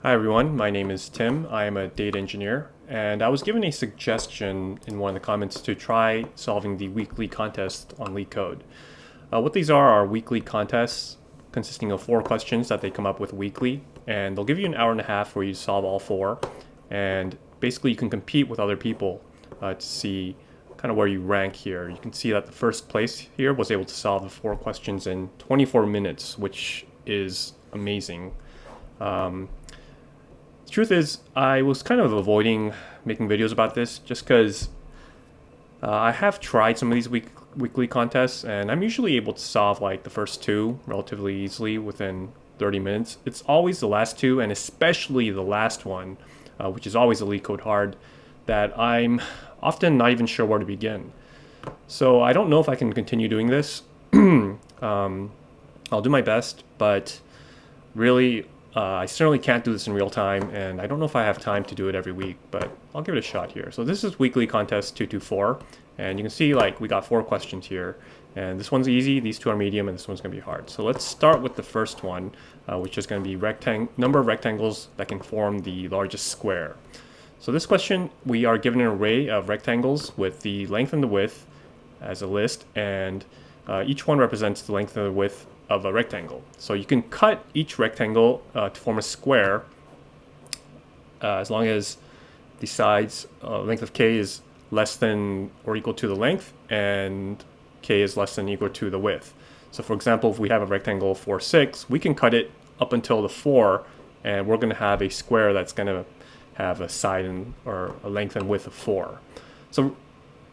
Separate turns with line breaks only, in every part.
Hi everyone, my name is Tim. I am a data engineer, and I was given a suggestion in one of the comments to try solving the weekly contest on Leetcode. What these are weekly contests consisting of 4 questions that they come up with weekly, and they'll give you an hour and a half where you solve all 4, and basically you can compete with other people to see kind of where you rank here. You can see that the first place here was able to solve the 4 questions in 24 minutes, which is amazing. Truth is, I was kind of avoiding making videos about this just because I have tried some of these weekly contests, and I'm usually able to solve like the first 2 relatively easily within 30 minutes. It's always the last 2, and especially the last one, which is always a Leetcode hard, that I'm often not even sure where to begin. So I don't know if I can continue doing this. I'll do my best, but really, I certainly can't do this in real time, and I don't know if I have time to do it every week, but I'll give it a shot here. So this is weekly contest 224, and you can see like we got 4 questions here, and this one's easy, these 2 are medium, and this one's gonna be hard. So let's start with the first one, which is gonna be number of rectangles that can form the largest square. So this question, we are given an array of rectangles with the length and the width as a list, and each one represents the length and the width of a rectangle. So you can cut each rectangle to form a square as long as the sides length of k is less than or equal to the length and k is less than or equal to the width. So for example, if we have a rectangle 4, 6, we can cut it up until the 4, and we're going to have a square that's going to have a side or a length and width of 4. So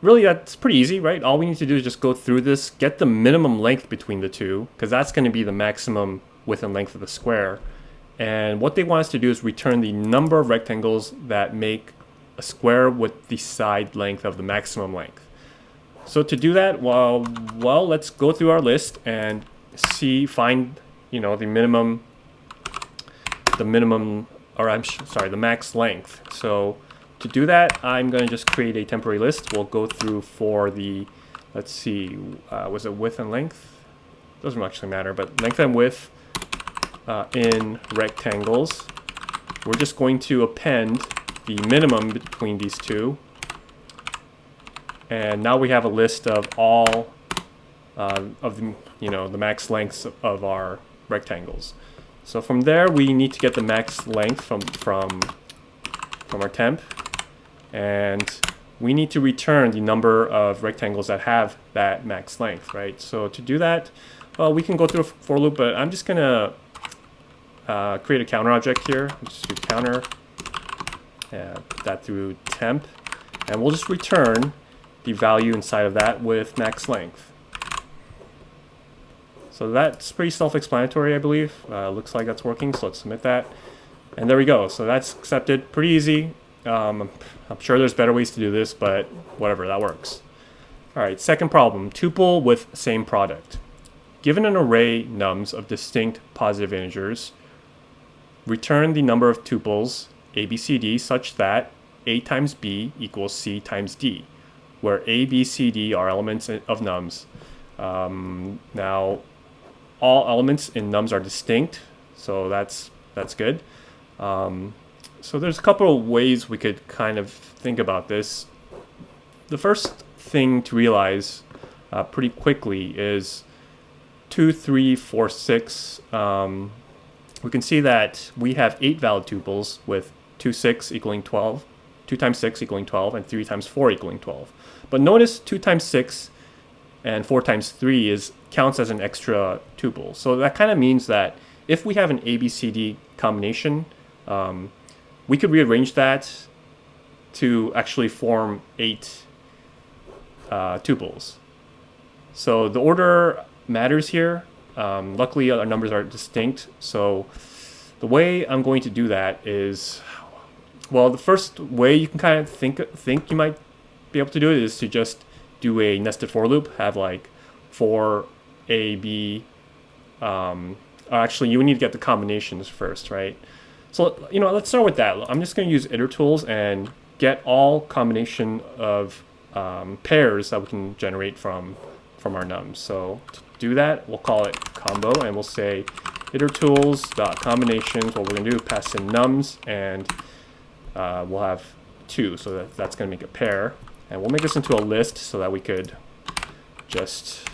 really, that's pretty easy, right? All we need to do is just go through this, get the minimum length between the 2, because that's going to be the maximum width and length of the square. And what they want us to do is return the number of rectangles that make a square with the side length of the maximum length. So to do that, well, let's go through our list and find, the max length. So to do that, I'm going to just create a temporary list. We'll go through for the, let's see, was it width and length? Doesn't actually matter, but length and width in rectangles. We're just going to append the minimum between these 2. And now we have a list of all of the max lengths of our rectangles. So from there, we need to get the max length from our temp. And we need to return the number of rectangles that have that max length, right? So to do that, well, we can go through a for loop, but I'm just gonna create a counter object here. Just do counter, put that through temp, and we'll just return the value inside of that with max length. So that's pretty self-explanatory, I believe. Looks like that's working, so let's submit that. And there we go. So that's accepted. Pretty easy. I'm sure there's better ways to do this, but whatever, that works. All right, second problem, tuple with same product. Given an array nums of distinct positive integers, return the number of tuples a, b, c, d such that a times b equals c times d, where a, b, c, d are elements of nums. Now, all elements in nums are distinct, so that's good. So there's a couple of ways we could kind of think about this. The first thing to realize pretty quickly is 2, 3, 4, 6. We can see that we have 8 valid tuples with 2, 6 equaling 12, 2 times 6 equaling 12, and 3 times 4 equaling 12. But notice 2 times 6 and 4 times 3 counts as an extra tuple. So that kind of means that if we have an ABCD combination, we could rearrange that to actually form 8 tuples. So the order matters here. Luckily, our numbers are distinct. So the way I'm going to do that is, well, the first way you can kind of think you might be able to do it is to just do a nested for loop. Have like for A, B. Actually, you need to get the combinations first, right? So, let's start with that. I'm just going to use itertools and get all combination of pairs that we can generate from our nums. So to do that, we'll call it combo, and we'll say itertools.combinations. What we're going to do is pass in nums, and we'll have 2, so that's going to make a pair. And we'll make this into a list so that we could just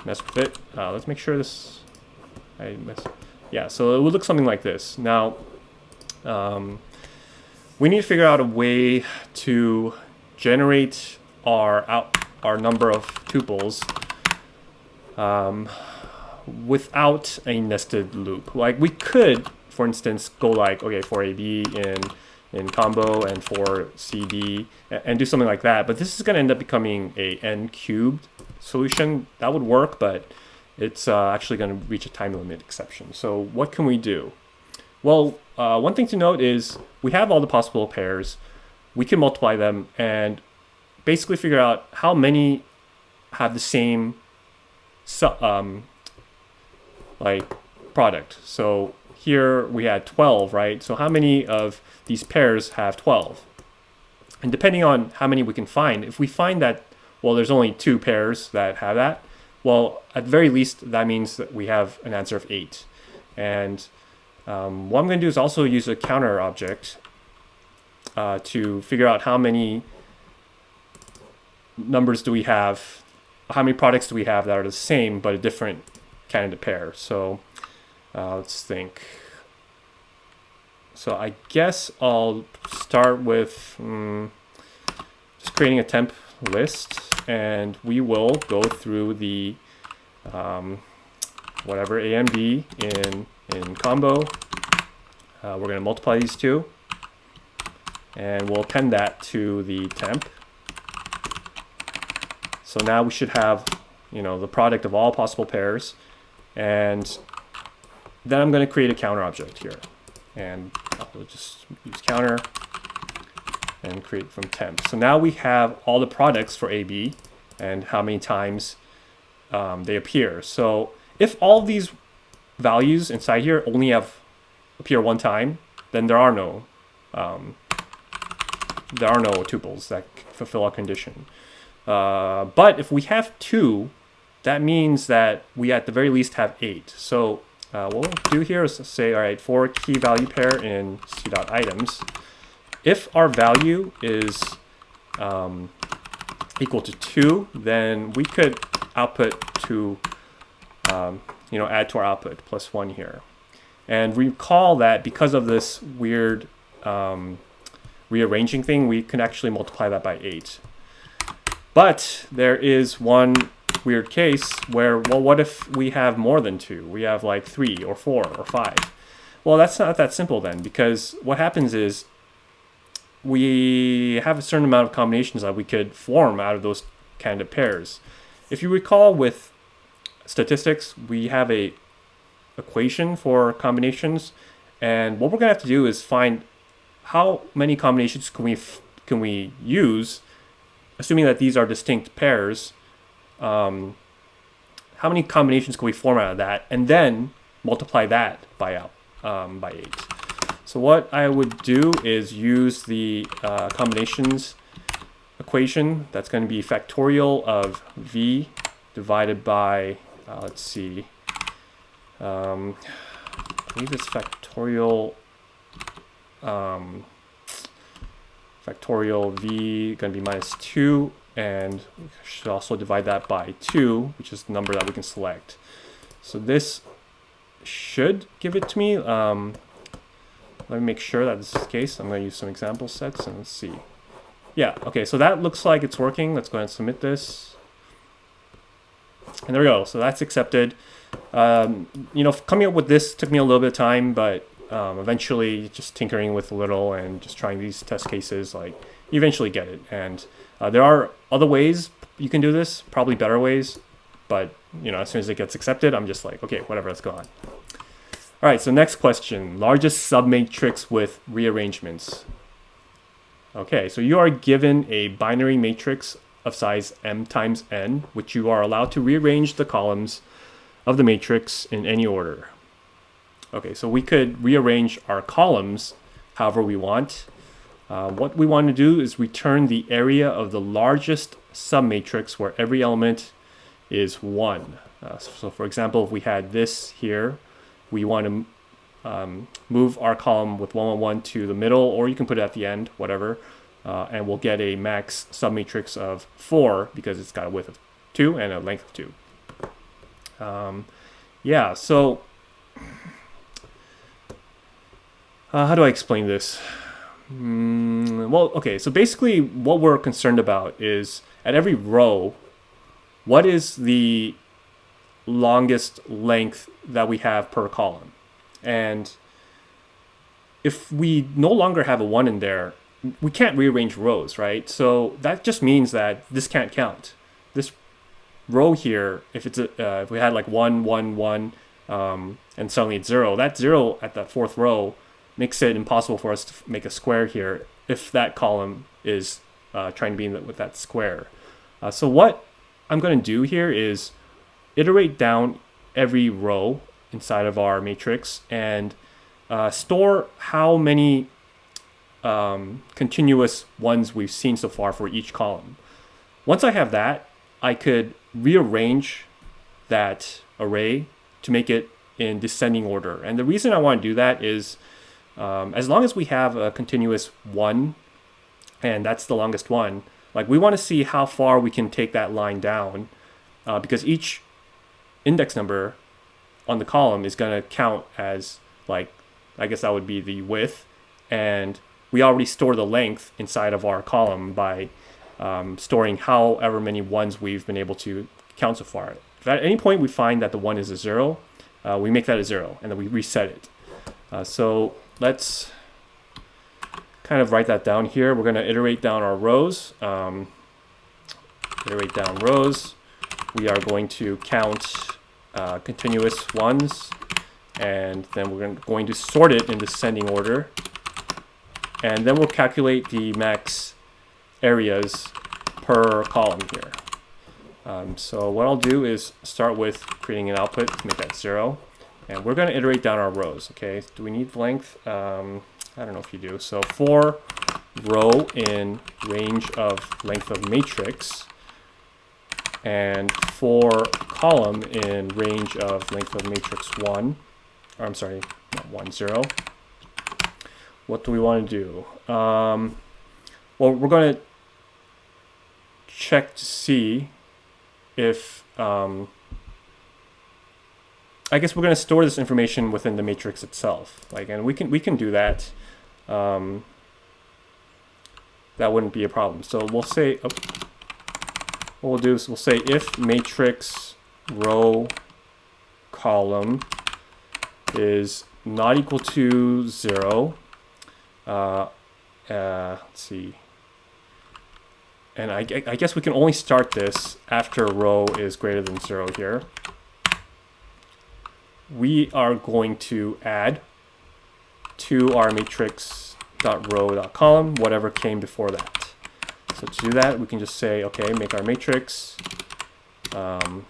mess with it. Let's make sure this, yeah, so it would look something like this. Now, we need to figure out a way to generate our number of tuples without a nested loop. Like we could, for instance, go like, okay, for AB in combo and for CD and do something like that. But this is going to end up becoming a n cubed solution. That would work, but it's actually going to reach a time limit exception. So what can we do? Well, one thing to note is we have all the possible pairs. We can multiply them and basically figure out how many have the same like product. So here we had 12, right? So how many of these pairs have 12? And depending on how many we can find, if we find that, well, there's only 2 pairs that have that, well, at the very least, that means that we have an answer of 8. And what I'm going to do is also use a counter object to figure out how many numbers do we have, how many products do we have that are the same but a different candidate pair. So let's think. So I guess I'll start with just creating a temp list, and we will go through the whatever A and B in combo. We're going to multiply these two, and we'll append that to the temp. So now we should have, the product of all possible pairs, and then I'm going to create a counter object here, and I'll just use counter and create from temp. So now we have all the products for AB and how many times they appear. So if all these values inside here only appear one time, then there are no tuples that fulfill our condition. But if we have 2, that means that we at the very least have 8. So what we'll do here is say, all right, for key value pair in c.items, if our value is equal to 2, then we could output to, add to our output plus 1 here. And recall that because of this weird rearranging thing, we can actually multiply that by 8. But there is one weird case where, well, what if we have more than 2? We have like 3 or 4 or 5. Well, that's not that simple then, because what happens is we have a certain amount of combinations that we could form out of those candidate pairs. If you recall with statistics, we have a equation for combinations, and what we're going to have to do is find how many combinations can we use, assuming that these are distinct pairs. How many combinations can we form out of that, and then multiply that by 8. So what I would do is use the combinations equation. That's going to be factorial of v divided by, let's see, I believe it's factorial v going to be minus 2, and we should also divide that by 2, which is the number that we can select. So this should give it to me. Let me make sure that this is the case. I'm going to use some example sets and let's see. Yeah, okay, so that looks like it's working. Let's go ahead and submit this. And there we go. So that's accepted. Coming up with this took me a little bit of time, but eventually just tinkering with a little and just trying these test cases, like you eventually get it. And there are other ways you can do this, probably better ways, but as soon as it gets accepted, I'm just like, okay, whatever, let's go on. All right, so next question, largest submatrix with rearrangements. Okay, so you are given a binary matrix of size m times n, which you are allowed to rearrange the columns of the matrix in any order. Okay, so we could rearrange our columns however we want. What we want to do is return the area of the largest submatrix where every element is 1. So for example, if we had this here, we want to move our column with 1, 1, 1 to the middle, or you can put it at the end, whatever, and we'll get a max submatrix of 4 because it's got a width of 2 and a length of 2. Yeah, so how do I explain this? Well, okay, so basically what we're concerned about is at every row, what is the longest length that we have per column? And if we no longer have a 1 in there, we can't rearrange rows, right? So that just means that this can't count. This row here, if it's if we had like 1, 1, 1, and suddenly it's 0, that 0 at that 4th row makes it impossible for us to make a square here if that column is trying to be with that square. So what I'm going to do here is iterate down every row inside of our matrix and store how many continuous ones we've seen so far for each column. Once I have that, I could rearrange that array to make it in descending order. And the reason I want to do that is as long as we have a continuous 1, and that's the longest one, like we want to see how far we can take that line down, because each index number on the column is going to count as, like, I guess that would be the width, and we already store the length inside of our column by storing however many ones we've been able to count so far. If at any point we find that the 1 is a 0, we make that a 0, and then we reset it. So let's kind of write that down here. We're going to iterate down our rows. Iterate down rows. We are going to count continuous ones, and then we're going to sort it in descending order. And then we'll calculate the max areas per column here. So what I'll do is start with creating an output to make that 0. And we're going to iterate down our rows, okay? Do we need length? I don't know if you do. So for row in range of length of matrix, and for column in range of length of matrix 1, or I'm sorry, not 1, 0. What do we want to do? Well, we're going to check to see if I guess we're going to store this information within the matrix itself. Like, and we can do that. That wouldn't be a problem. So we'll say, what we'll do is we'll say if matrix row column is not equal to 0. Let's see. And I guess we can only start this after row is greater than 0 here. We are going to add to our matrix.row.column whatever came before that. So to do that, we can just say, okay, make our matrix row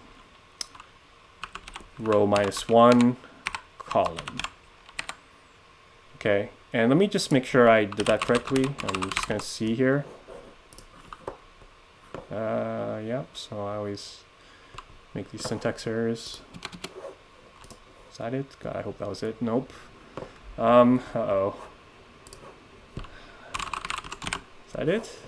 -1 column. Okay, and let me just make sure I did that correctly. I'm just going to see here. Yep, so I always make these syntax errors. Is that it? God, I hope that was it. Nope. Uh-oh. Is that it?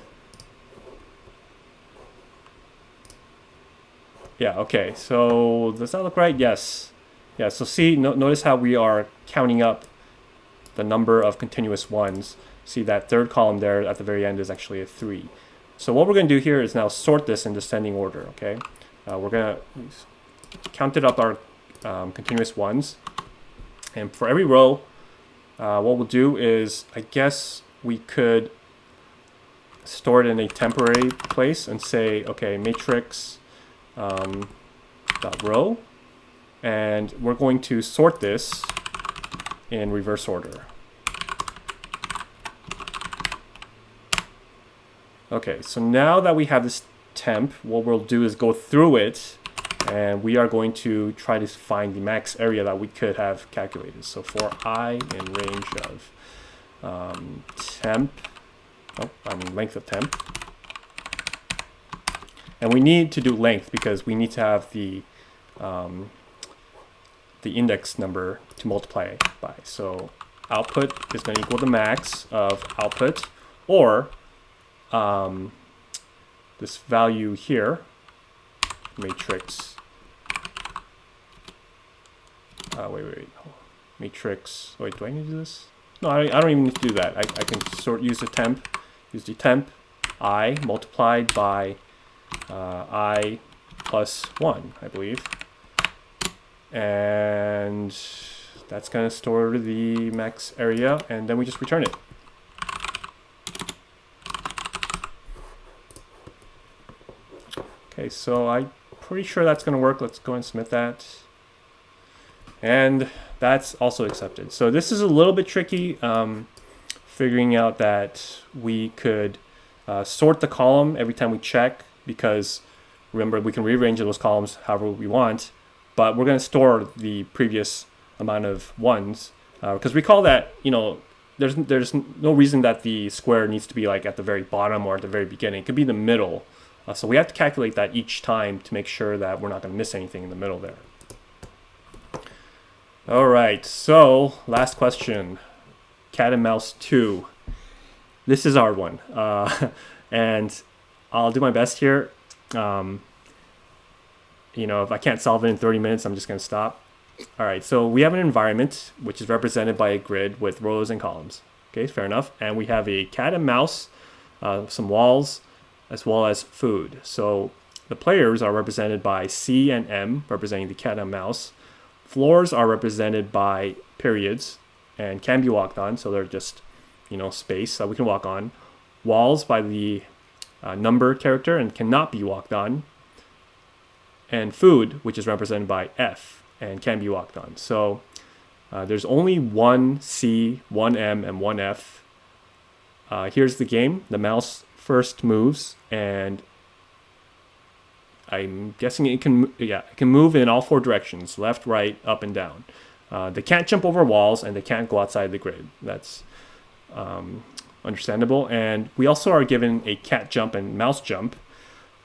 Yeah, okay. So does that look right? Yes. Yeah, so see, notice how we are counting up the number of continuous ones. See that third column there at the very end is actually a 3. So what we're going to do here is now sort this in descending order, okay? We're going to count it up our continuous ones. And for every row, what we'll do is, I guess we could store it in a temporary place and say, okay, matrix dot row, and we're going to sort this in reverse order. Okay, so now that we have this temp, what we'll do is go through it, and we are going to try to find the max area that we could have calculated. So for I in range of length of temp. And we need to do length because we need to have the the index number to multiply by. So output is going to equal the max of output, or this value here, matrix. Matrix. Wait, do I need to do this? No, I don't even need to do that. I can use the temp I multiplied by I plus 1, I believe. And that's going to store the max area, and then we just return it. Okay, so I'm pretty sure that's going to work. Let's go and submit that. And that's also accepted. So this is a little bit tricky, figuring out that we could sort the column every time we check, because remember, we can rearrange those columns however we want, but we're going to store the previous amount of ones, because recall that, you know, there's no reason that the square needs to be like at the very bottom or at the very beginning. It could be in the middle. So we have to calculate that each time to make sure that we're not going to miss anything in the middle there. All right, so last question, cat and mouse 2. This is our one, and I'll do my best here. You know, if I can't solve it in 30 minutes, I'm just going to stop. All right, so we have an environment which is represented by a grid with rows and columns. Okay, fair enough. And we have a cat and mouse, some walls, as well as food. So the players are represented by C and M, representing the cat and mouse. Floors are represented by periods and can be walked on, so they're just, you know, space that we can walk on. Walls by the number character and cannot be walked on. And food, which is represented by F and can be walked on. So there's only one C, one M, and one F. Here's the game. The mouse first moves, and I'm guessing it can move in all 4 directions, left, right, up, and down. They can't jump over walls, and they can't go outside the grid. That's understandable. And we also are given a cat jump and mouse jump,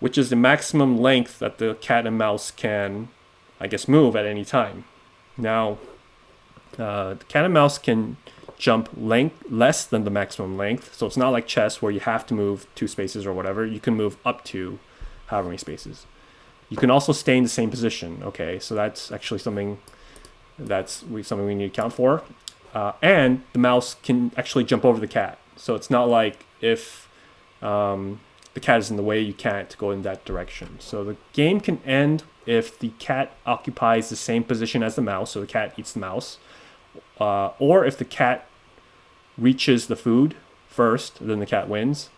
which is the maximum length that the cat and mouse can, I guess, move at any time. Now, the cat and mouse can jump length less than the maximum length, so it's not like chess where you have to move 2 spaces or whatever. You can move up to however many spaces. You can also stay in the same position. Okay, so that's actually something we need to account for. And the mouse can actually jump over the cat. So it's not like if the cat is in the way, you can't go in that direction. So the game can end if the cat occupies the same position as the mouse, so the cat eats the mouse, or if the cat reaches the food first, then the cat wins.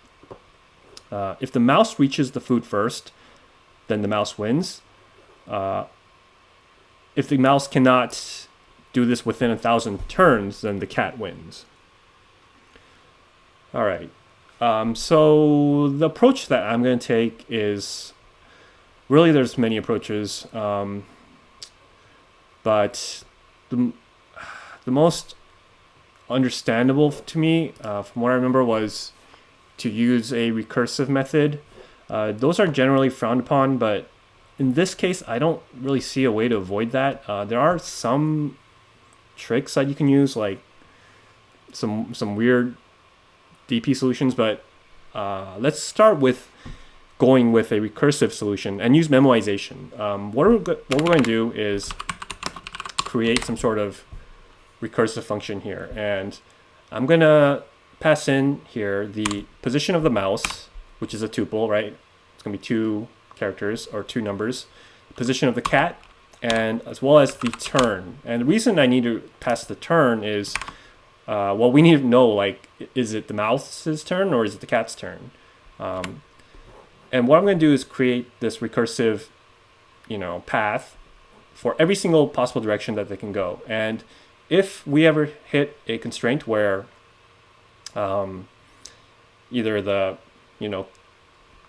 If the mouse reaches the food first, then the mouse wins. If the mouse cannot do this within 1,000 turns, then the cat wins. All right. So the approach that I'm going to take is, really there's many approaches, but the most understandable to me, from what I remember, was to use a recursive method. Those are generally frowned upon, but in this case, I don't really see a way to avoid that. There are some tricks that you can use, like some weird DP solutions, but let's start with going with a recursive solution and use memoization. What we're going to do is create some sort of recursive function here, and I'm going to pass in here the position of the mouse, which is a tuple, right? It's going to be 2 characters or 2 numbers. Position of the cat, and as well as the turn. And the reason I need to pass the turn is, well, we need to know, like, is it the mouse's turn or is it the cat's turn? And what I'm going to do is create this recursive, path for every single possible direction that they can go. And if we ever hit a constraint where either the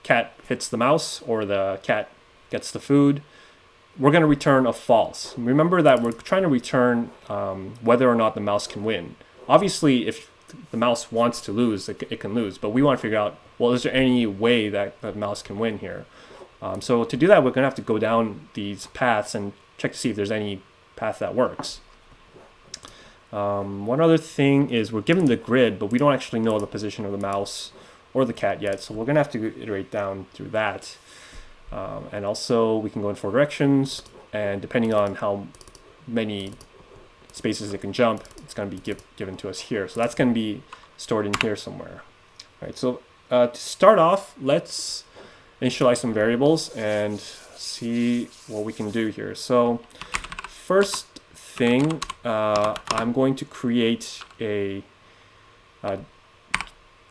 cat hits the mouse or the cat gets the food, we're going to return a false. Remember that we're trying to return whether or not the mouse can win. Obviously, if the mouse wants to lose, it can lose, but we want to figure out, well, is there any way that the mouse can win here? So to do that, we're going to have to go down these paths and check to see if there's any path that works. One other thing is we're given the grid, but we don't actually know the position of the mouse or the cat yet, so we're going to have to iterate down through that. And also we can go in 4 directions, and depending on how many spaces it can jump, it's going to be given to us here. So that's going to be stored in here somewhere. All right, so to start off, let's initialize some variables and see what we can do here. So first thing, I'm going to create a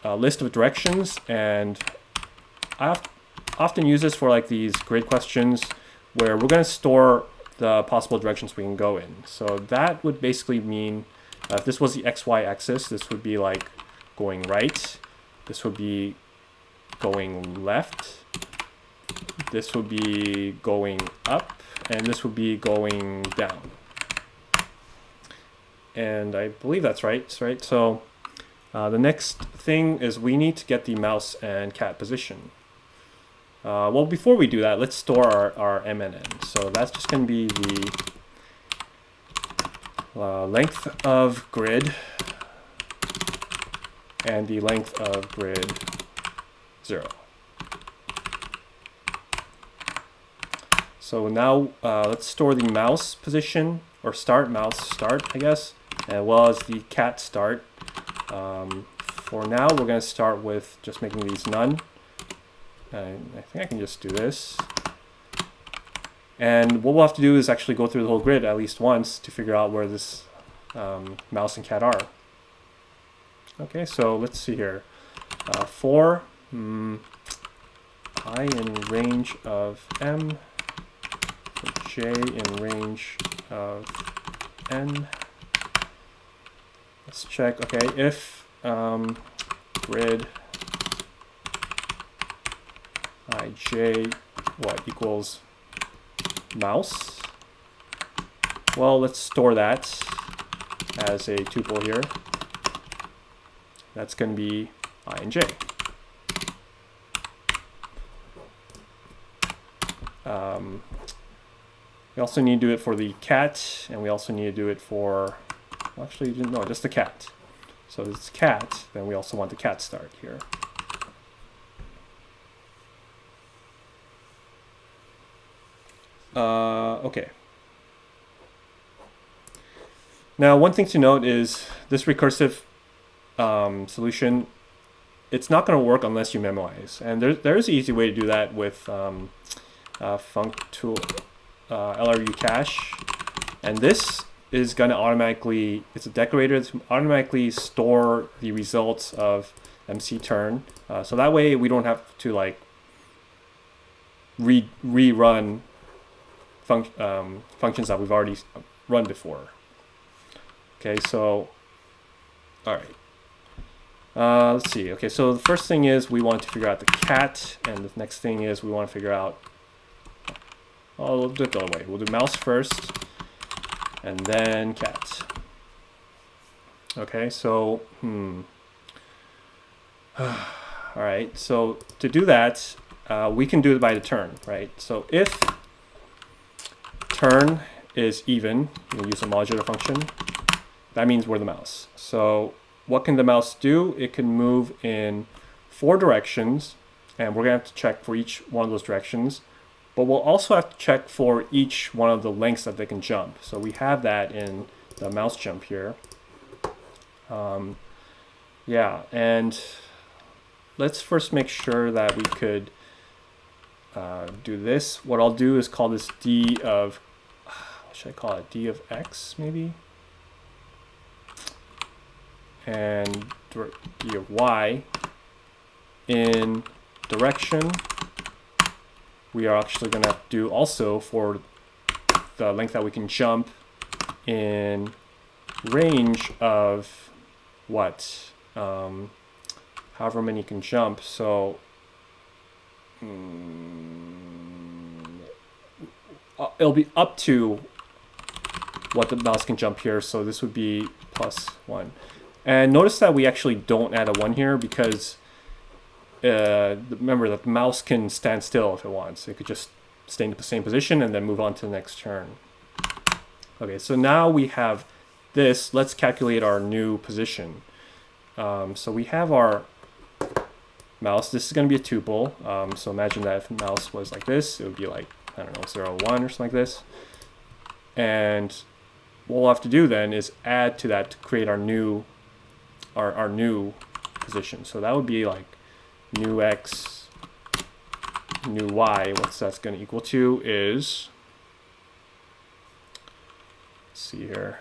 list of directions, and I often use this for like these grid questions where we're going to store the possible directions we can go in. So that would basically mean if this was the XY axis, this would be like going right, this would be going left, this would be going up, and this would be going down. And I believe that's right. So the next thing is we need to get the mouse and cat position. Well, before we do that, let's store our MNN. So that's just going to be the length of grid and the length of grid 0. So now let's store the mouse position, or mouse start, I guess, as well as the cat start. For now, we're going to start with just making these none. And I think I can just do this. And what we'll have to do is actually go through the whole grid at least once to figure out where this mouse and cat are. Okay, so let's see here. For I in range of M, J in range of N. Let's check. Okay, if grid ij what equals mouse, well, let's store that as a tuple here. That's going to be I and j. We also need to do it for the cat, and we also need to do it for, well, actually, no, just the cat. So it's cat, then we also want the cat start here. Okay. Now, one thing to note is this recursive solution, it's not going to work unless you memorize. And there's an easy way to do that with functool LRU cache. And this is going to automatically, it's a decorator to automatically store the results of MC turn. So that way we don't have to like rerun functions that we've already run before. Okay, so, all right. Let's see. Okay, so the first thing is we want to figure out the cat, and the next thing is we want to figure out, oh, we'll do it the other way. We'll do mouse first, and then cat. Okay, so, all right, so to do that, we can do it by the turn, right? So if turn is even, you use a modular function, that means we're the mouse. So what can the mouse do? It can move in 4 directions, and we're going to have to check for each one of those directions. But we'll also have to check for each one of the lengths that they can jump. So we have that in the mouse jump here. Yeah, and let's first make sure that we could do this. What I'll do is call this d of, what should I call it? D of x, maybe? And d of y in direction. We are actually going to do also for the length that we can jump in range of what? However many can jump. So it'll be up to what the mouse can jump here. So this would be +1. And notice that we actually don't add a 1 here because remember that the mouse can stand still if it wants. It could just stay in the same position and then move on to the next turn. Okay, so now we have this. Let's calculate our new position. So we have our mouse. This is going to be a tuple. So imagine that if the mouse was like this, it would be like, I don't know, 0, 1 or something like this. And what we'll have to do then is add to that to create our new position. So that would be like new x, new y. What that's going to equal to is, let's see here.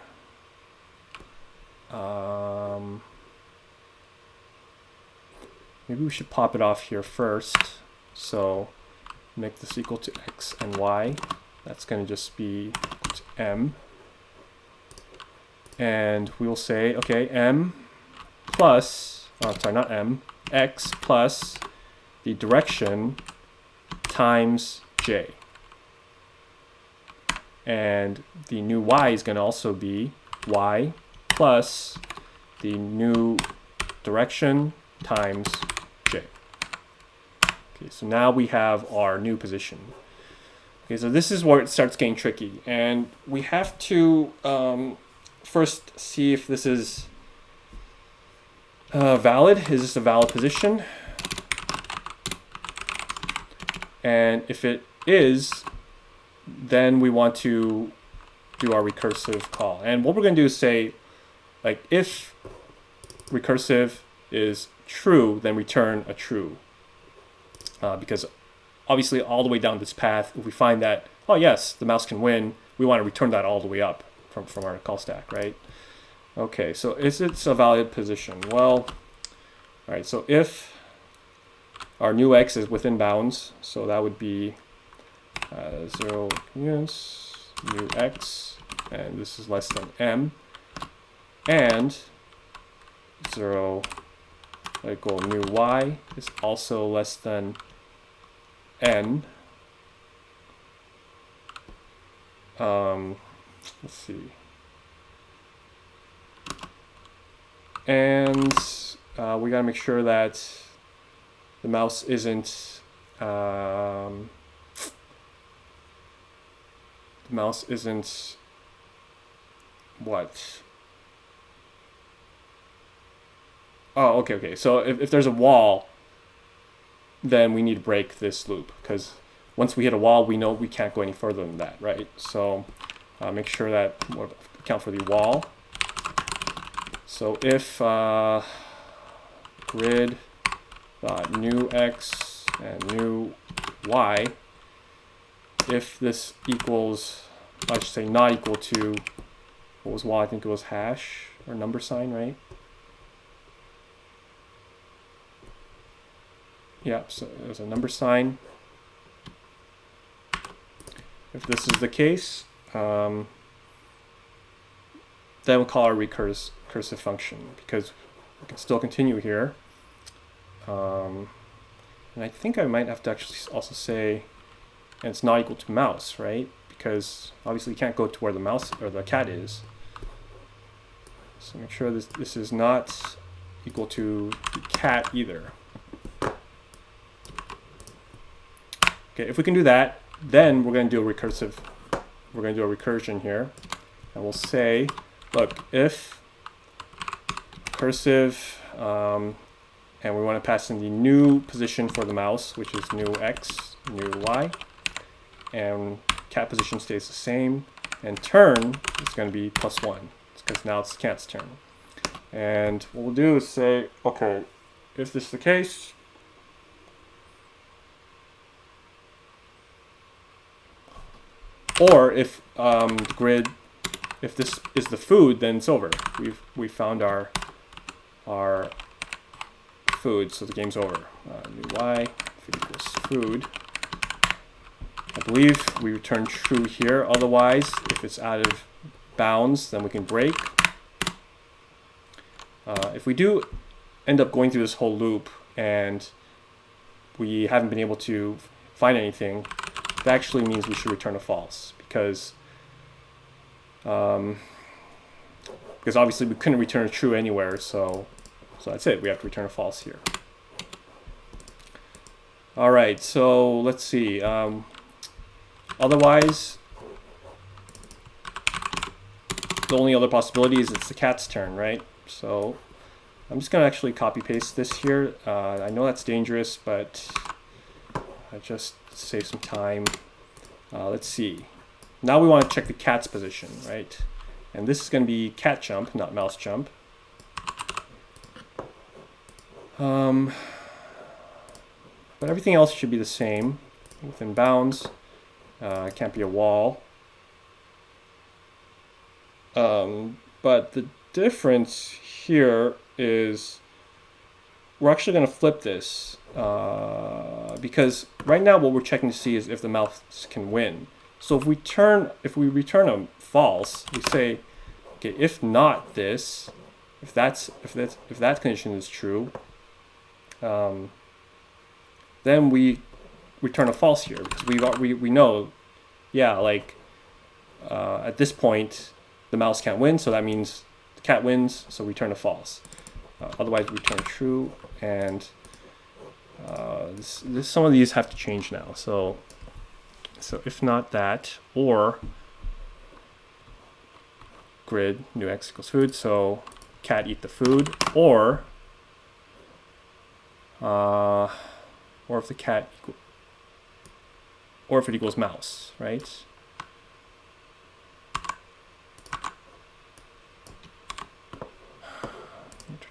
Maybe we should pop it off here first. So make this equal to x and y. That's going to just be equal to m. And we will say, okay, m plus, oh, sorry, not m, x plus the direction times j. And the new y is going to also be y plus the new direction times j. Okay, so now we have our new position. Okay, so this is where it starts getting tricky. And we have to first see if this is valid. Is this a valid position? And if it is, then we want to do our recursive call. And what we're going to do is say, like, if recursive is true, then return a true. Because obviously all the way down this path, if we find that, oh yes, the mouse can win, we want to return that all the way up from our call stack, right? Okay, so is it a valid position? Well, all right, so if our new x is within bounds, so that would be 0 units, new x, and this is less than m, and 0 equal new y is also less than n. Let's see. And we gotta make sure that the mouse isn't what? Oh, okay. So if there's a wall, then we need to break this loop, because once we hit a wall, we know we can't go any further than that, right? So make sure that we'll account for the wall. So if grid new x and new y, if this equals, I should say not equal to, what was y? I think it was hash or number sign, right? Yeah, so there's a number sign. If this is the case, then we'll call our recursive function, because we can still continue here. And I think I might have to actually also say, and it's not equal to mouse, right? Because obviously you can't go to where the mouse or the cat is. So make sure this is not equal to the cat either. Okay, if we can do that, then we're going to do a recursion here, and we'll say, look, if recursive, and we want to pass in the new position for the mouse, which is new x, new y, and cat position stays the same, and turn is going to be +1, because now it's cat's turn. And what we'll do is say, okay, if this is the case, or if grid, if this is the food, then it's over. We've found our food, so the game's over. New y, if it equals food. I believe we return true here. Otherwise, if it's out of bounds, then we can break. If we do end up going through this whole loop and we haven't been able to find anything, that actually means we should return a false, because obviously we couldn't return a true anywhere, so that's it. We have to return a false here. All right, so let's see. Otherwise, the only other possibility is it's the cat's turn, right? So I'm just going to actually copy paste this here. I know that's dangerous, but I just save some time. Let's see. Now we want to check the cat's position, right? And this is going to be cat jump, not mouse jump. But everything else should be the same, within bounds. It can't be a wall. But the difference here is we're actually going to flip this because right now what we're checking to see is if the mouse can win. So if we return a false, we say, okay, if not this, if that condition is true, then we return a false here because we know, yeah, like at this point the mouse can't win, so that means the cat wins, so return a false. Otherwise return true, and some of these have to change now. So if not that, or grid new x equals food, so cat eat the food, or if the cat or if it equals mouse, right?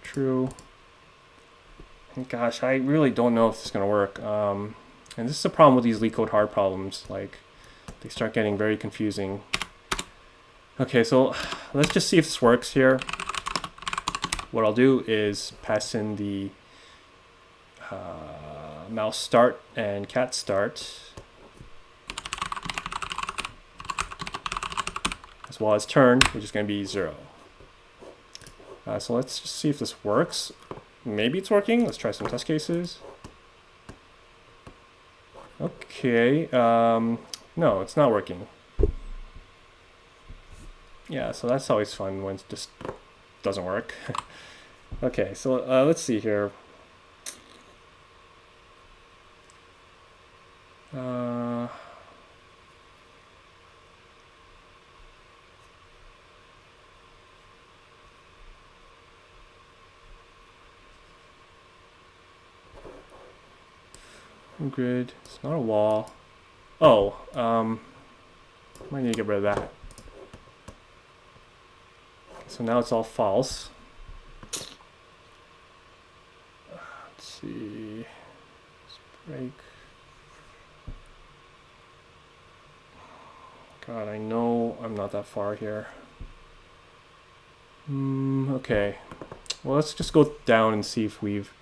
True. And gosh, I really don't know if this is going to work. And this is the problem with these Leetcode hard problems. Like, they start getting very confusing. Okay, so let's just see if this works here. What I'll do is pass in the mouse start and cat start, as well as turn, which is going to be 0. So let's just see if this works. Maybe it's working. Let's try some test cases. Okay, no, it's not working. Yeah, so that's always fun when it just doesn't work. Okay, so let's see here. Grid, it's not a wall. Oh, might need to get rid of that. So now it's all false. Let's see. Let's break. God, I know I'm not that far here. Okay. Well, let's just go down and see if we've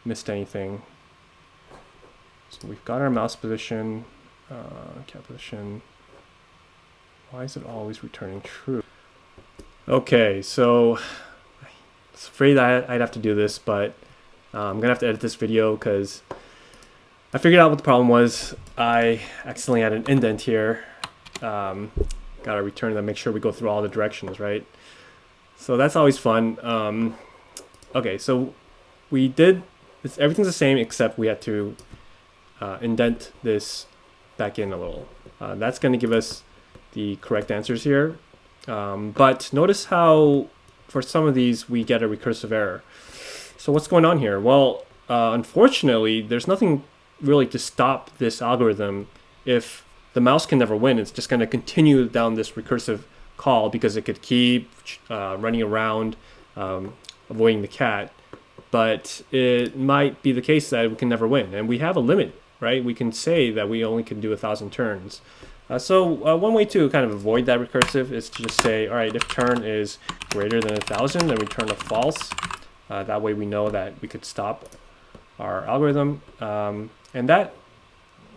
missed anything. So we've got our mouse position, cat position. Why is it always returning true? Okay, so I was afraid I'd have to do this, but I'm gonna have to edit this video because I figured out what the problem was. I accidentally had an indent here. Gotta return them, make sure we go through all the directions, right? So that's always fun. Okay, so we did, everything's the same except we had to indent this back in a little. That's going to give us the correct answers here. But notice how for some of these we get a recursive error. So what's going on here? Well, unfortunately, there's nothing really to stop this algorithm. If the mouse can never win, it's just going to continue down this recursive call because it could keep running around, avoiding the cat. But it might be the case that we can never win, and we have a limit, right? We can say that we only can do 1,000 turns. So one way to kind of avoid that recursive is to just say, all right, if turn is greater than 1,000, then return a false. That way we know that we could stop our algorithm. And that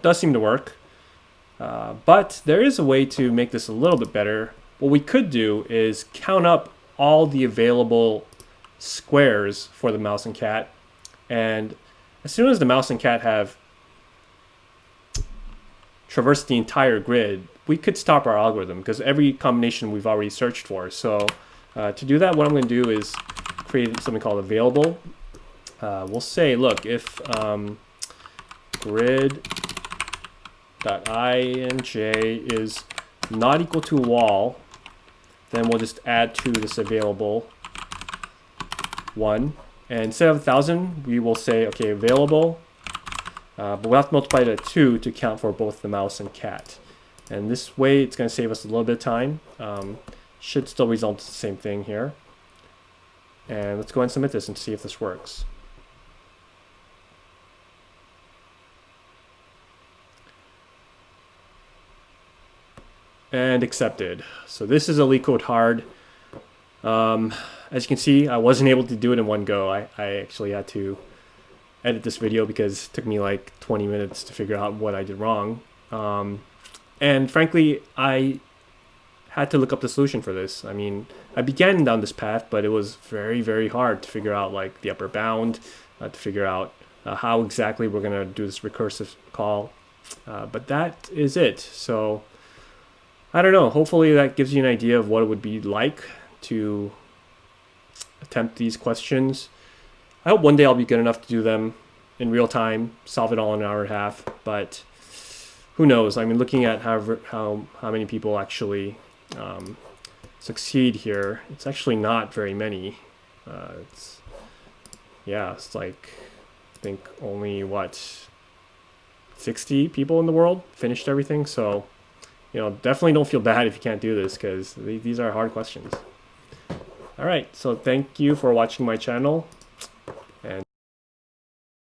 does seem to work. But there is a way to make this a little bit better. What we could do is count up all the available squares for the mouse and cat. And as soon as the mouse and cat have traverse the entire grid, we could stop our algorithm because every combination we've already searched for. So to do that, what I'm going to do is create something called available. We'll say, look, if grid.inj is not equal to a wall, then we'll just add to this available 1. And instead of 1,000, we will say, okay, available, but we'll have to multiply it by 2 to count for both the mouse and cat. And this way, it's going to save us a little bit of time. Should still result in the same thing here. And let's go ahead and submit this and see if this works. And accepted. So this is a Leetcode hard. As you can see, I wasn't able to do it in one go. I actually had to edit this video because it took me like 20 minutes to figure out what I did wrong. And frankly, I had to look up the solution for this. I mean, I began down this path, but it was very, very hard to figure out like the upper bound, to figure out how exactly we're going to do this recursive call. But that is it. So I don't know. Hopefully that gives you an idea of what it would be like to attempt these questions. I hope one day I'll be good enough to do them in real time, solve it all in an hour and a half, but who knows? I mean, looking at how many people actually succeed here, it's actually not very many. It's like, I think only, 60 people in the world finished everything, so definitely don't feel bad if you can't do this, because these are hard questions. All right, so thank you for watching my channel.